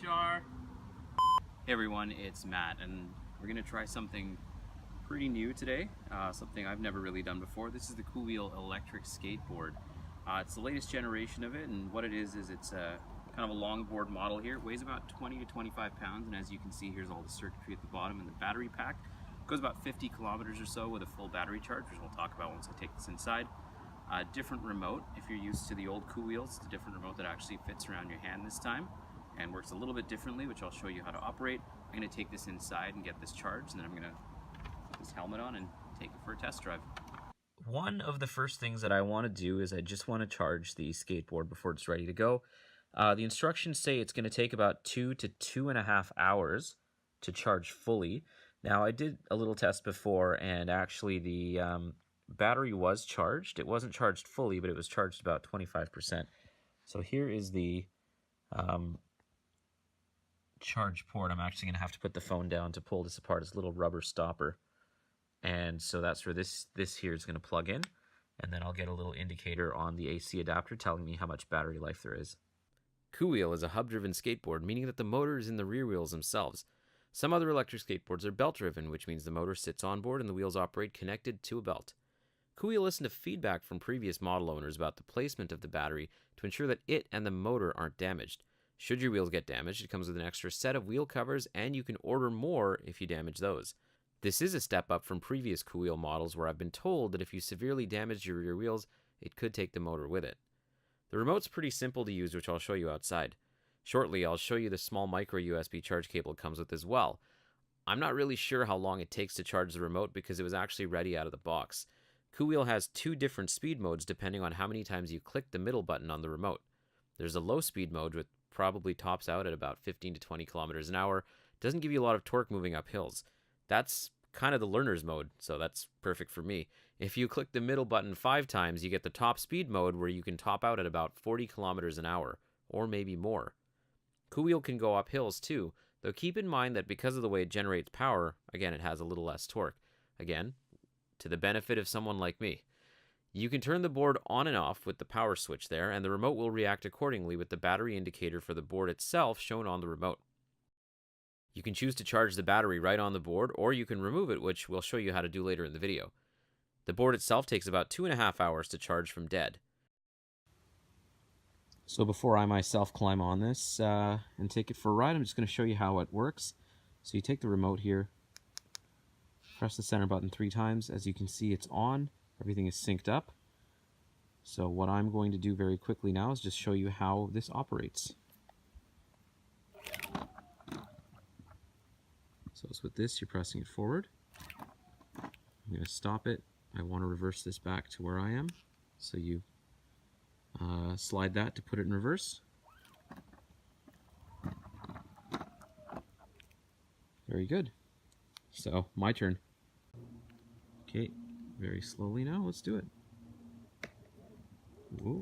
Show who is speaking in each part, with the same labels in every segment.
Speaker 1: jar. Hey everyone, it's Matt, and we're gonna try something pretty new today, something I've never really done before. This is the KooWheel Electric Skateboard. It's the latest generation of it, and what it is it's a kind of a longboard model here. It weighs about 20 to 25 pounds, and as you can see, here's all the circuitry at the bottom and the battery pack. It goes about 50 kilometers or so with a full battery charge, which we'll talk about once I take this inside. Different remote. If you're used to the old KooWheels, it's a different remote that actually fits around your hand this time and works a little bit differently, which I'll show you how to operate. I'm going to take this inside and get this charged, and then I'm going to put this helmet on and take it for a test drive. One of the first things that I want to do is I just want to charge the skateboard before it's ready to go. The instructions say it's going to take about 2 to 2.5 hours to charge fully. Now, I did a little test before, and actually the battery was charged. It wasn't charged fully, but it was charged about 25%. So here is the charge port. I'm actually going to have to put the phone down to pull this apart. It's a little rubber stopper. And so that's where this here is going to plug in. And then I'll get a little indicator on the AC adapter telling me how much battery life there is. KooWheel is a hub-driven skateboard, meaning that the motor is in the rear wheels themselves. Some other electric skateboards are belt-driven, which means the motor sits on board and the wheels operate connected to a belt. KooWheel listened to feedback from previous model owners about the placement of the battery to ensure that it and the motor aren't damaged. Should your wheels get damaged, it comes with an extra set of wheel covers, and you can order more if you damage those. This is a step up from previous KooWheel models where I've been told that if you severely damage your rear wheels, it could take the motor with it. The remote's pretty simple to use, which I'll show you outside. Shortly, I'll show you the small micro USB charge cable it comes with as well. I'm not really sure how long it takes to charge the remote because it was actually ready out of the box. KooWheel has 2 different speed modes depending on how many times you click the middle button on the remote. There's a low speed mode which probably tops out at about 15 to 20 kilometers an hour. Doesn't give you a lot of torque moving up hills. That's kind of the learner's mode, so that's perfect for me. If you click the middle button 5 times, you get the top speed mode where you can top out at about 40 kilometers an hour, or maybe more. KooWheel can go up hills too, though keep in mind that because of the way it generates power, again, it has a little less torque. Again, to the benefit of someone like me. You can turn the board on and off with the power switch there, and the remote will react accordingly with the battery indicator for the board itself shown on the remote. You can choose to charge the battery right on the board, or you can remove it, which we'll show you how to do later in the video. The board itself takes about 2.5 hours to charge from dead. So before I myself climb on this and take it for a ride, I'm just going to show you how it works. So you take the remote here, press the center button 3 times. As you can see, it's on. Everything is synced up. So what I'm going to do very quickly now is just show you how this operates. So it's with this, you're pressing it forward. I'm going to stop it. I want to reverse this back to where I am. So you slide that to put it in reverse. Very good. So, my turn. Okay, very slowly now, let's do it. Whoa.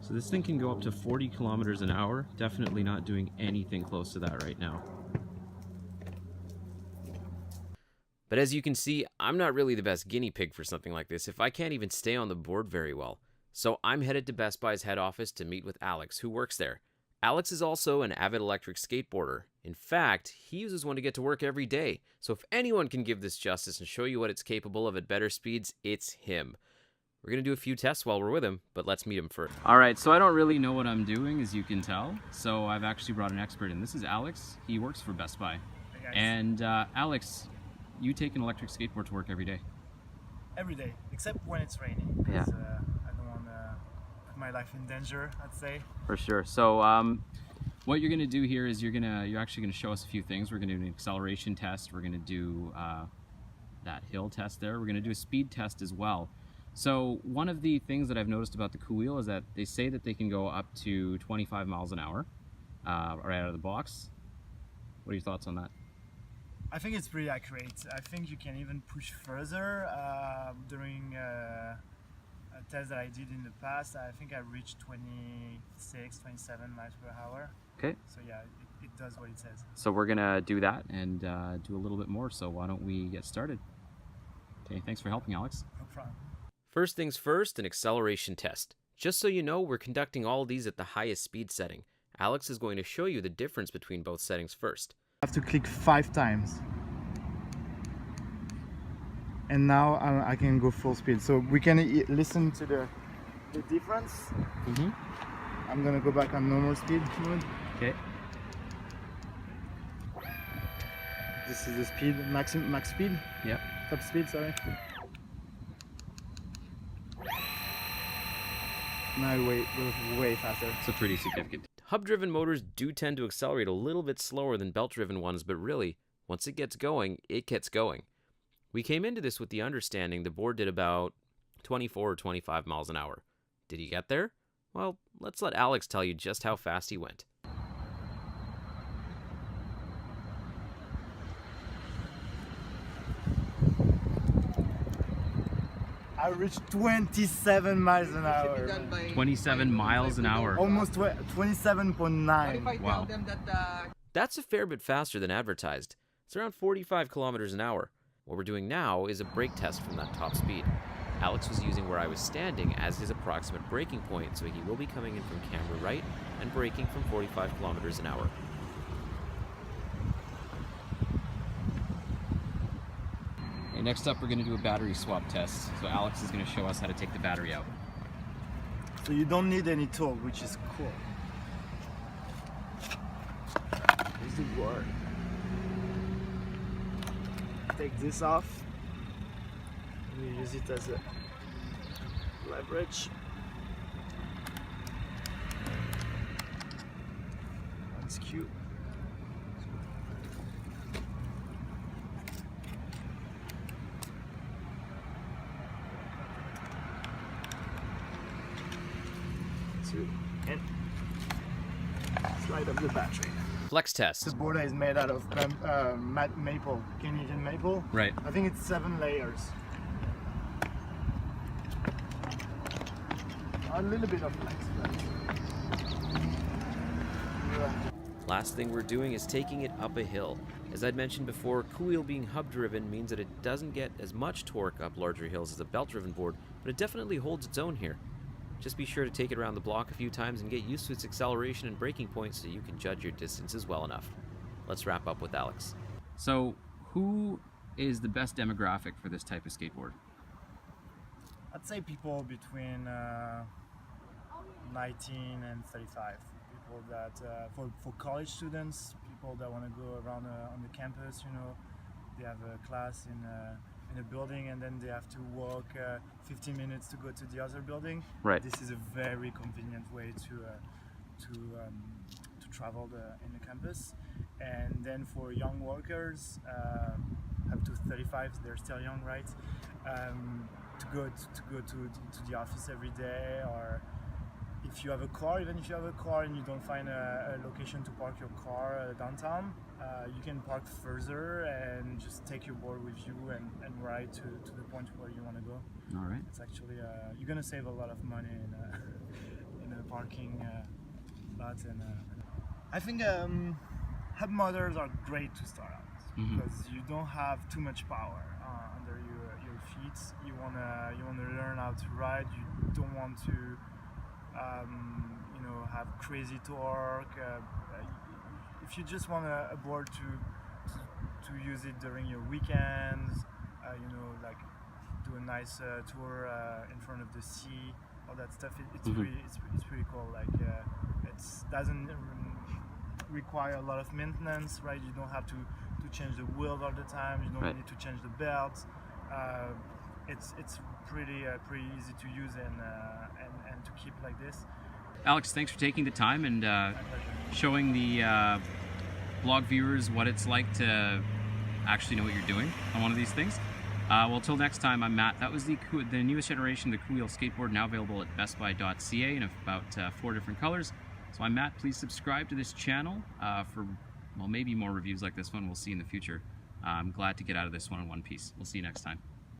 Speaker 1: So this thing can go up to 40 kilometers an hour. Definitely not doing anything close to that right now. But as you can see, I'm not really the best guinea pig for something like this if I can't even stay on the board very well. So I'm headed to Best Buy's head office to meet with Alex, who works there. Alex is also an avid electric skateboarder. In fact, he uses one to get to work every day. So if anyone can give this justice and show you what it's capable of at better speeds, it's him. We're going to do a few tests while we're with him, but let's meet him first. Alright, so I don't really know what I'm doing, as you can tell. So I've actually brought an expert in. This is Alex. He works for Best Buy.
Speaker 2: Hey guys.
Speaker 1: And Alex, you take an electric skateboard to work every day?
Speaker 2: Every day, except when it's raining.
Speaker 1: Yeah.
Speaker 2: I don't want to put my life in danger, I'd say.
Speaker 1: For sure. So what you're going to do here is you're actually going to show us a few things. We're going to do an acceleration test. We're going to do that hill test there. We're going to do a speed test as well. So one of the things that I've noticed about the KooWheel is that they say that they can go up to 25 miles an hour right out of the box. What are your thoughts on that?
Speaker 2: I think it's pretty accurate. I think you can even push further. During a test that I did in the past, I think I reached 26, 27 miles per hour.
Speaker 1: Okay.
Speaker 2: So yeah, it does what it says.
Speaker 1: So we're going to do that and do a little bit more. So why don't we get started? Okay, thanks for helping, Alex.
Speaker 2: No problem.
Speaker 1: First things first, an acceleration test. Just so you know, we're conducting all of these at the highest speed setting. Alex is going to show you the difference between both settings first.
Speaker 2: I have to click 5 times. And now I can go full speed. So we can listen to the difference. I'm gonna go back on normal speed mode.
Speaker 1: Okay.
Speaker 2: This is the speed, max speed.
Speaker 1: Yep.
Speaker 2: Top speed, sorry. Now way faster.
Speaker 1: So pretty significant. Hub-driven motors do tend to accelerate a little bit slower than belt-driven ones, but really, once it gets going, it gets going. We came into this with the understanding the board did about 24 or 25 miles an hour. Did he get there? Well, let's let Alex tell you just how fast he went.
Speaker 2: I reached 27 miles an hour.
Speaker 1: 27 miles an hour.
Speaker 2: Almost 27.9.
Speaker 1: Wow. That's a fair bit faster than advertised. It's around 45 kilometers an hour. What we're doing now is a brake test from that top speed. Alex was using where I was standing as his approximate braking point, so he will be coming in from camera right and braking from 45 kilometers an hour. Okay, next up we're going to do a battery swap test. So Alex is going to show us how to take the battery out.
Speaker 2: So you don't need any torque, which is cool. Here's the board. Take this off. You use it as a leverage. Unskew. And slide up the battery.
Speaker 1: Flex test.
Speaker 2: This board is made out of maple, Canadian maple.
Speaker 1: Right.
Speaker 2: I think it's 7 layers. A little bit of flex.
Speaker 1: Last thing we're doing is taking it up a hill. As I'd mentioned before, KooWheel being hub-driven means that it doesn't get as much torque up larger hills as a belt-driven board, but it definitely holds its own here. Just be sure to take it around the block a few times and get used to its acceleration and braking points so you can judge your distances well enough. Let's wrap up with Alex. So, who is the best demographic for this type of skateboard?
Speaker 2: I'd say people between 19 and 35. People that, for college students, people that want to go around on the campus, you know, they have a class in a building and then they have to walk 15 minutes to go to the other building.
Speaker 1: Right.
Speaker 2: This is a very convenient way to travel in the campus. And then for young workers, up to 35, they're still young, right? To go to the office every day, or if you have a car, even if you have a car and you don't find a location to park your car downtown, you can park further and just take your board with you and ride to the point where you want to go.
Speaker 1: All right.
Speaker 2: It's actually, you're going to save a lot of money in a parking lot. And I think hub motors are great to start out because you don't have too much power under your feet. You wanna learn how to ride. You don't want to have crazy torque. If you just want a board to use it during your weekends, like do a nice tour in front of the sea, all that stuff. It's pretty cool. Like it doesn't require a lot of maintenance, right? You don't have to change the wheels all the time. You don't need to change the belts. It's pretty easy to use and to keep like this.
Speaker 1: Alex, thanks for taking the time and showing the blog viewers what it's like to actually know what you're doing on one of these things. Well, till next time, I'm Matt. That was the newest generation of the KooWheel skateboard, now available at bestbuy.ca in about 4 different colors. So I'm Matt. Please subscribe to this channel for, well, maybe more reviews like this one. We'll see in the future. I'm glad to get out of this one in one piece. We'll see you next time.